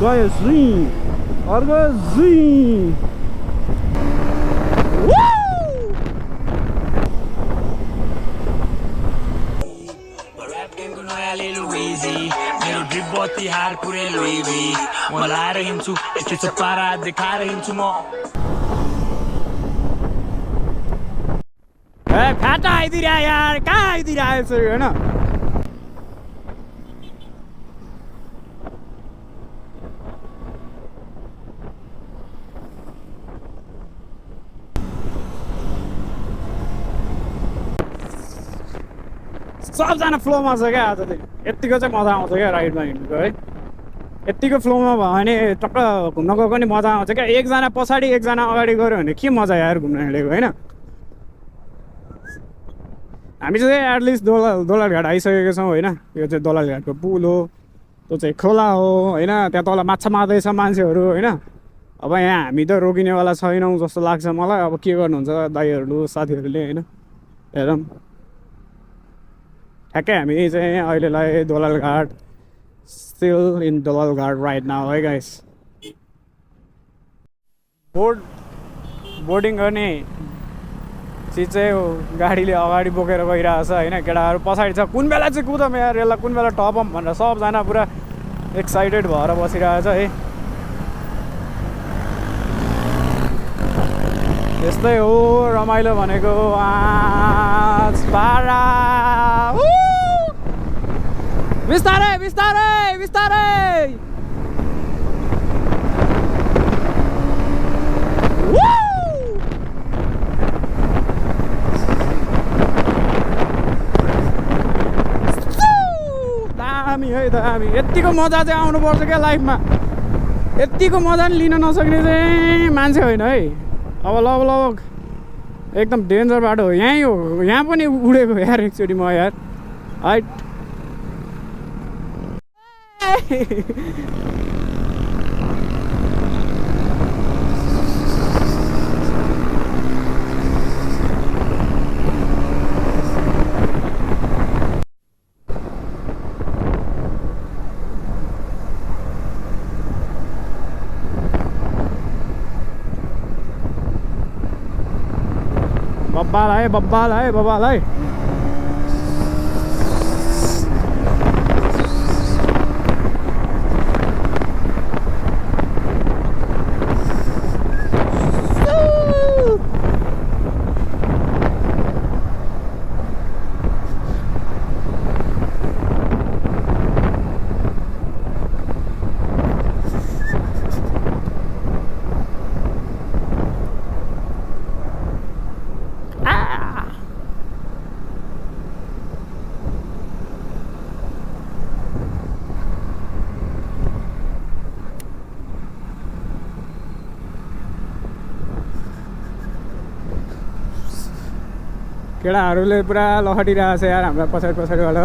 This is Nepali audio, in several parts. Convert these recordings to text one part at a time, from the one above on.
गयो जुई अर्को जुई मेरो ड्रिप बत्ती हार पुरै लोइवी म लाएर हिँड्छु यति छ पारा देखाएर हिँड्छु म फाटा आइदिरह यार कहाँ आइदिरहेको छु होइन सबजना फ्लोमा छ क्या आज चाहिँ यत्तिको चाहिँ मजा आउँछ क्या राइडमा हिँड्नुको है यत्तिको फ्लोमा भयो भने टक्क घुम्न गएको नि मजा आउँछ क्या एकजना पछाडि एकजना अगाडि गऱ्यो भने के मजा यार घुम्न हिँडेको होइन हामी चाहिँ एटलिस्ट दोलालघाट आइसकेको छौँ होइन यो चाहिँ दोलालघाटको पुल हो त्यो चाहिँ खोला हो होइन त्यहाँ तल माछा मार्दैछ मान्छेहरू होइन अब यहाँ हामी त रोकिनेवाला छैनौँ जस्तो लाग्छ मलाई अब के गर्नुहुन्छ दाइहरू साथीहरूले होइन हेरौँ ठ्याक्कै हामी चाहिँ अहिलेलाई Dolalghat still in Dolalghat right now है गाइस बोर्डिङ गर्ने चिज चाहिँ गाडीले अगाडि बोकेर गइरहेछ होइन केटाहरू पछाडि छ कुन बेला चाहिँ कुदम यार यसलाई कुन बेला टपम भनेर सबजना पुरा एक्साइटेड भएर बसिरहेछ है यस्तै हो रमाइलो भनेको पारा बिस्तारै बिस्तारै बिस्तारै दामी है दामी यत्तिको मजा चाहिँ आउनुपर्छ क्या लाइफमा यत्तिको मजा नि लिन नसक्ने चाहिँ मान्छे होइन है अब लगभग एकदम डेन्जर बाटो हो यहीँ हो यहाँ पनि उडेको यार एकचोटि म यार हाइट बब्बाल है केटाहरूले पुरा लखटिरहेको छ यार हाम्रो पछाडिबाट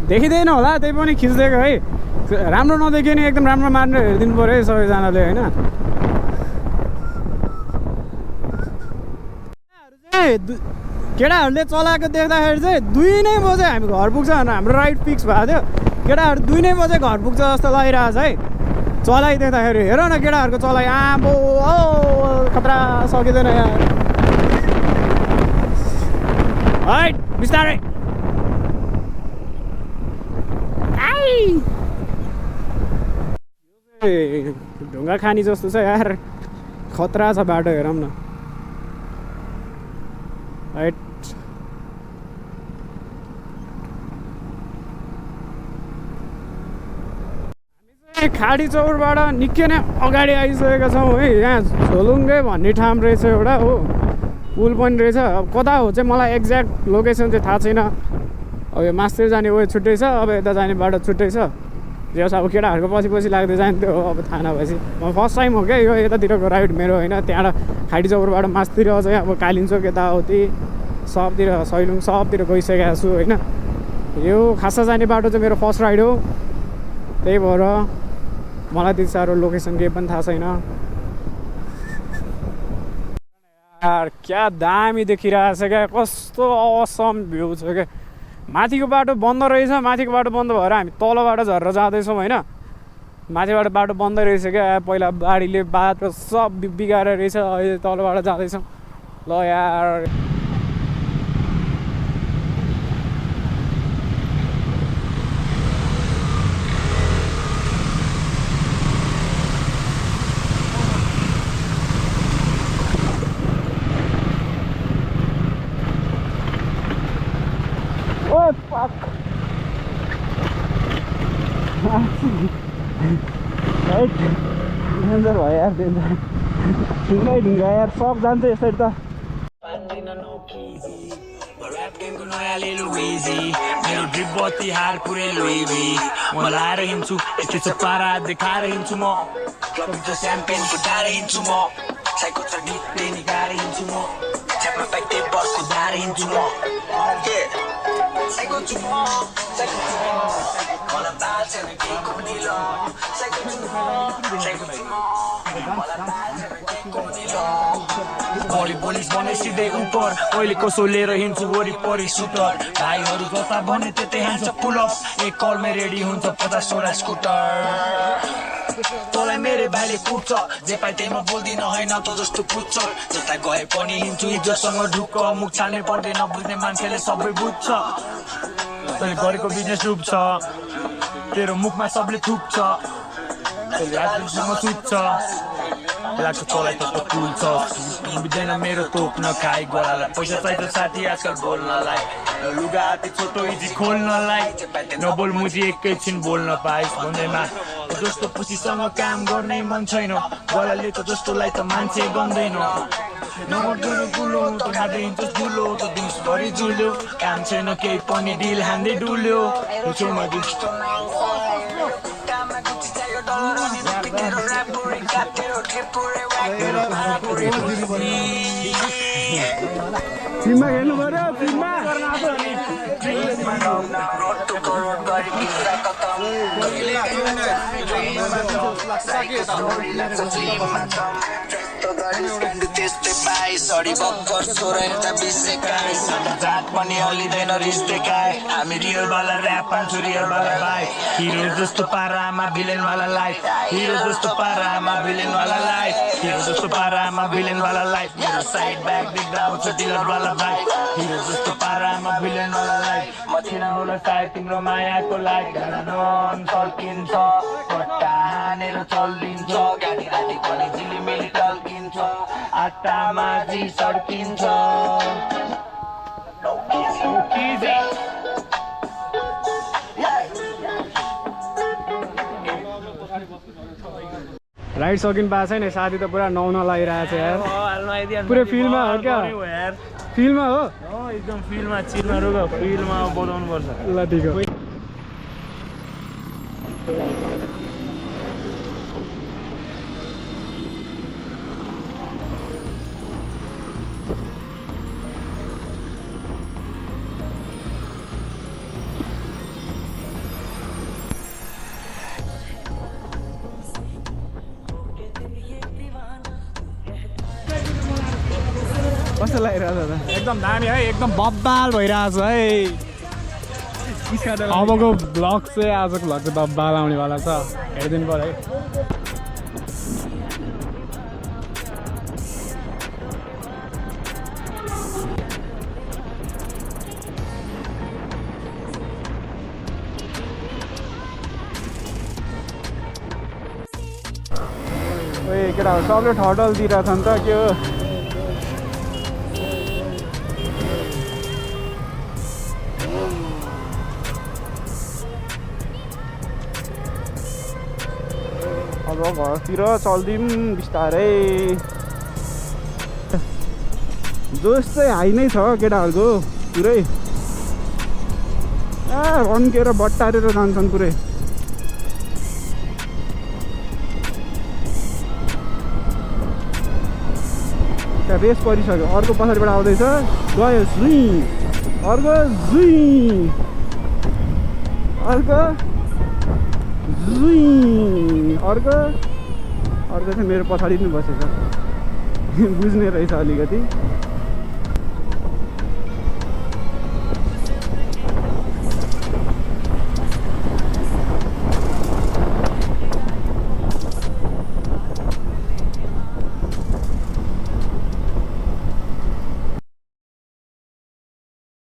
देखिँदैन होला त्यही पनि खिच्दिएको है राम्रो नदेखियो नि एकदम राम्रो मार्नु हेरिदिनु पऱ्यो है सबैजनाले होइन केटाहरूले चलाएको देख्दाखेरि चाहिँ 2 नै बजे हामी घर पुग्छ भनेर हाम्रो राइड फिक्स भएको थियो केटाहरू 2 नै बजे घर पुग्छ जस्तो लागिरहेछ है चलाइ देख्दाखेरि हेर न केटाहरूको चलाइ आम्बो ओ खतरा सकिँदैन यार है बिस्तारै ढुङ्गा खानी जस्तो छ यार खतरा छ बाटो हेरौँ न राइट खाडी चौरबाट निकै नै अगाडि आइसकेका छौँ है यहाँ झोलुङ्गे भन्ने ठाउँ रहेछ एउटा हो पुल पनि रहेछ अब कता हो चाहिँ मलाई एक्ज्याक्ट लोकेसन चाहिँ थाहा छैन अब यो मास्तिर जाने वे छुट्टै छ अब यता जाने बाटो छुट्टै छ जस अब केटाहरूको पछि पछि लाग्दै जान्थ्यो हो अब थाहा नभएपछि म फर्स्ट टाइम हो क्या यो यतातिरको राइड मेरो होइन त्यहाँबाट खाडी चौरबाट मास्तिर चाहिँ अब कालिम्चोक यताउति सबतिर सैलुङ सबतिर गइसकेको छु होइन यो खासा जाने बाटो चाहिँ मेरो फर्स्ट राइड हो त्यही भएर मलाई त्यति साह्रो लोकेसन केही पनि थाहा छैन यार क्या दामी देखिरहेछ क्या कस्तो असम भ्यू छ क्या माथिको बाटो बन्द रहेछ माथिको बाटो बन्द भएर हामी तलबाट झरेर जाँदैछौँ होइन माथिबाट बाटो बन्द रहेछ क्या पहिला बाढीले बाटो सब बिगाएर रहेछ अहिले तलबाट जाँदैछौँ ल यार Oh fuck! Right? डेन्जर भयो यार डेन्जर ढुङ्गा यार सब जान्छ यसरी त मेरो ड्रिप बत्ती हार पुरै लुइभी म लाएर हिँड्छु यति छ पारा देखाएर हिँड्छु म क्लबभित्र स्याम्पेन फुटाएर हिँड्छु म साइको छ ढिप्ले निकाएर हिँड्छु म च्याप्रो प्याक्टे बसको दाएर हिँड्छु म साइको छु म मलाई ताल छैन केहीको पनि ल साइको छु म मलाई ताल छैन केहीको पनि ल बडी पुलिस भने सिधै उपर अहिले कसो लिएर हिँड्छु वरिपरि सुटर भाइहरू जता भने त्यतै हान्छ पुलअप एक कलमै रेडी हुन्छ 50वटा स्कुटर तँलाई मेरो भाइले कुट्छ जे पाइ त्यहीमा बोल्दिन होइन त जस्तो पुच्छ जता गए पनि हिँड्छु इज्जतसँग ढुक्क मुख छाल्ने पर्दैन बुझ्ने मान्छेले सबै बुझ्छ तैँले गरेको बिजनेस डुब्छ तेरो मुखमा सबले थुक्छ रातसँग सुत्छ लाग्छ तँलाई त कुल्छ बुझ्दैन मेरो तोप नखाइ गोलालाई पैसा चाहिन्छ साथी आजकल बोल्नलाई लुगा हाती छोटो इजी खोल्नलाई नबोल मुजी एकैछिन बोल्न पाइस् भन्दैमा जस्तो पुसीसँग काम गर्ने मन छैन गोलाले त जस्तोलाई त मान्छे गन्दैन नगर्दैन गुलो त खाँदै हिँड्छस् गुलो त दिउँसभरि जुल्यो काम छैन केही पनि डिल हान्दै डुल्यो छेउमा टिममा खेल्नु पर्यो टिममा त्यस्तै पाइ सडी बक्कर छोरा एउटा बिसेकाइ जात पनि हलिँदैन रिस देखाए हामी रियलवाला ऱ्याप पाउँछु रियलवाला बाई हिरो जस्तो पारामा भिलेनवाला लाइफ हिरो जस्तो पारामा भिलेनवाला लाइफ हिरो जस्तो पारामा भिलेनवाला लाइफ मेरो साइड ब्याग देख्दा आउँछ डिलरवाला बाइक हिरो जस्तो पारामा भिलेनवाला लाइफ म थिएन होला सायद तिम्रो मायाको लाइफ नन सल्किन्छ पट्टा हानेर चल्दिन्छ गाडी राति पनि झिलिमिली टल्किन्छ आटामा जी सड्किन्छ राइड सकिनु पाएको छैन साथी त पुरा नौन लागिरहेको छ यार पुरै फिल्डमा हो क्या फिल्डमा हो एकदम फिल्डमा चिरमा रुक फिल्डमा बोलाउनु पर्छ ल ठिक हो कस्तो लागिरहेछ दादा एकदम दामी है एकदम बब्बाल भइरहेछ है अबको ब्लग चाहिँ आजको ब्लग चाहिँ बब्बाल आउनेवाला छ हेरिदिनु पर्यो है ओए केटाहरू सबले ठटल दिइरहेछ नि त के हो अब घरतिर चल्दिउँ बिस्तारै जोस चाहिँ हाई नै छ केटाहरूको पुरै रन्केर बट्टारेर जान्छन् पुरै त्यहाँ रेस परिसक्यो अर्को पछाडिबाट आउँदैछ गयो जुई अर्को जुई अर्को जुई अर्को चाहिँ मेरो पछाडि नै बसेछ बुझ्ने रहेछ अलिकति